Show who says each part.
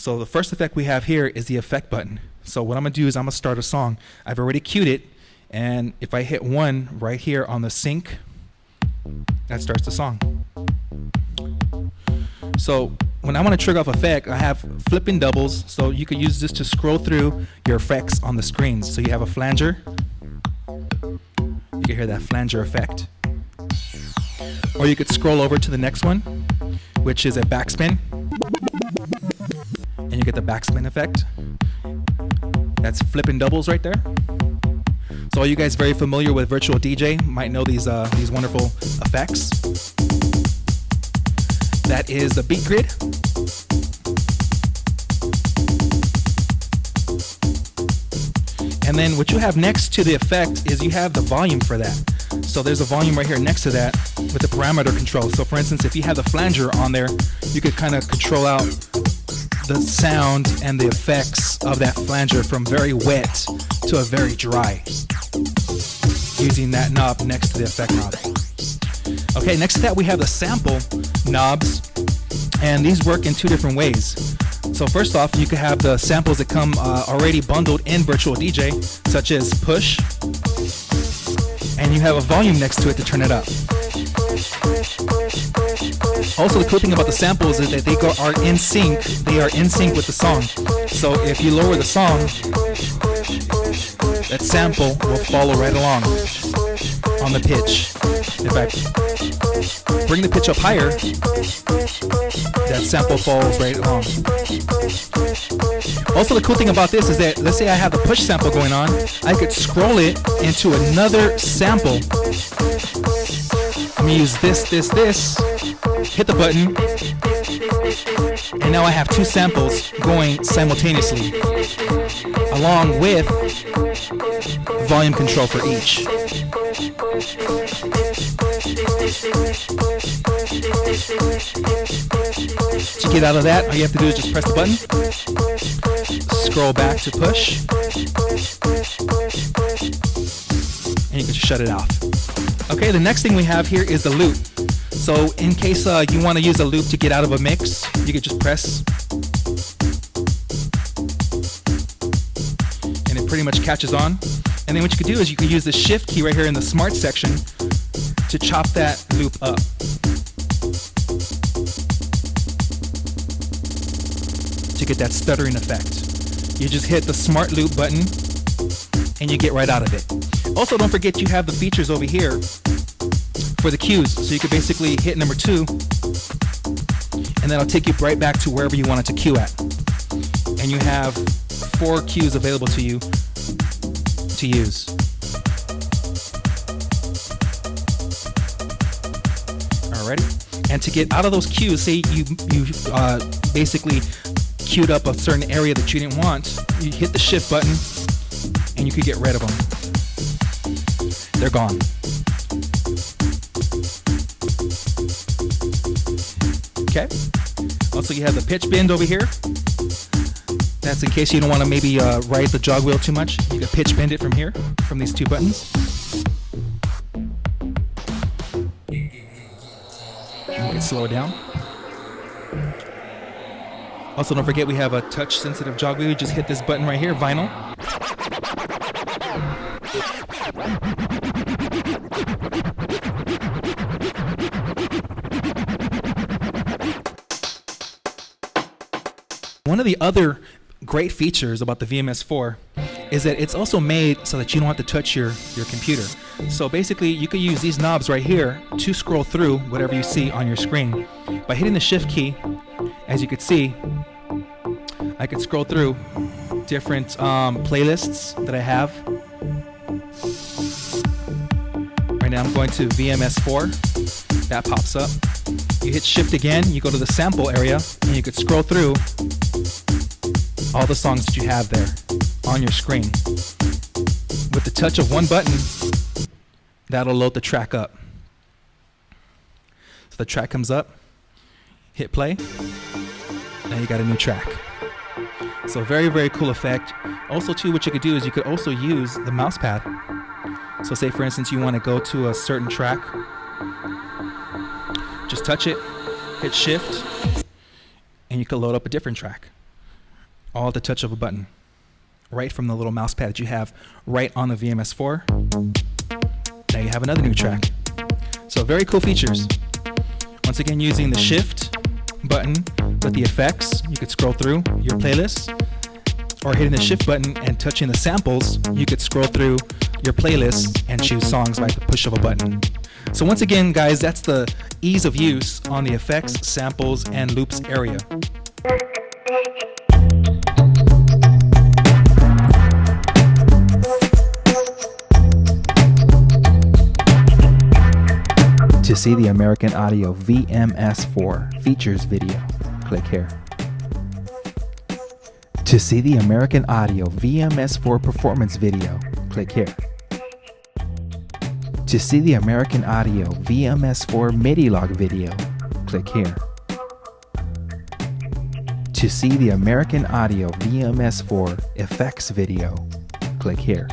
Speaker 1: So the first effect we have here is the effect button. So what I'm going to do is I'm going to start a song. I've already cued it, and if I hit 1 right here on the sync, that starts the song. So when I want to trigger off effect, I have flipping doubles, so you could use this to scroll through your effects on the screens. So you have a flanger. You can hear that flanger effect. Or you could scroll over to the next one, which is a backspin. And you get the backspin effect. That's flipping doubles right there. So all you guys very familiar with Virtual DJ might know these wonderful effects. That is the beat grid. And then what you have next to the effect is you have the volume for that. So there's a volume right here next to that with the parameter control. So for instance, if you have the flanger on there, you could kind of control out the sound and the effects of that flanger from very wet to a very dry, using that knob next to the effect knob. Okay, next to that we have the sample knobs, and these work in 2 different ways. So first off, you could have the samples that come already bundled in Virtual DJ, such as push, and you have a volume next to it to turn it up. Also, the cool thing about the samples is that they are in sync. They are in sync with the song. So if you lower the song, that sample will follow right along on the pitch. If I bring the pitch up higher, that sample follows right along. Also, the cool thing about this is that, let's say I have the push sample going on, I could scroll it into another sample. I'm gonna use this, hit the button, and now I have 2 samples going simultaneously, along with volume control for each. To get out of that, all you have to do is just press the button, scroll back to push, and you can just shut it off. Okay, the next thing we have here is the loop. So in case you want to use a loop to get out of a mix, you could just press, and it pretty much catches on. And then what you could do is you could use the shift key right here in the smart section to chop that loop up. To get that stuttering effect. You just hit the smart loop button and you get right out of it. Also, don't forget you have the features over here for the cues. So you could basically hit number 2 and that'll take you right back to wherever you want it to cue at. And you have 4 cues available to you to use. Alrighty. And to get out of those cues, say you basically queued up a certain area that you didn't want, you hit the shift button and you could get rid of them. They're gone. Okay. Also, you have the pitch bend over here. That's in case you don't want to maybe ride the jog wheel too much. You can pitch bend it from here, from these 2 buttons. And slow it down. Also, don't forget we have a touch-sensitive jog wheel. You just hit this button right here, vinyl. One of the other great features about the VMS4 is that it's also made so that you don't have to touch your computer. So basically, you could use these knobs right here to scroll through whatever you see on your screen. By hitting the shift key, as you could see, I could scroll through different playlists that I have. Right now I'm going to VMS4. That pops up. You hit shift again, you go to the sample area, and you could scroll through all the songs that you have there on your screen. With the touch of one button, that'll load the track up. So the track comes up, hit play, now you got a new track. So very, very cool effect. Also too, what you could do is you could also use the mouse pad. So say for instance you want to go to a certain track, just touch it, hit shift, and you can load up a different track. all at the touch of a button, right from the little mouse pad that you have right on the VMS4. Now you have another new track. So very cool features. Once again, using the shift button with the effects, you could scroll through your playlist, or hitting the shift button and touching the samples, you could scroll through your playlist and choose songs by the push of a button. So once again, guys, that's the ease of use on the effects, samples, and loops area. To see the American Audio VMS4 features video, click here. To see the American Audio VMS4 performance video, click here. To see the American Audio VMS4 MIDI log video, click here. To see the American Audio VMS4 effects video, click here.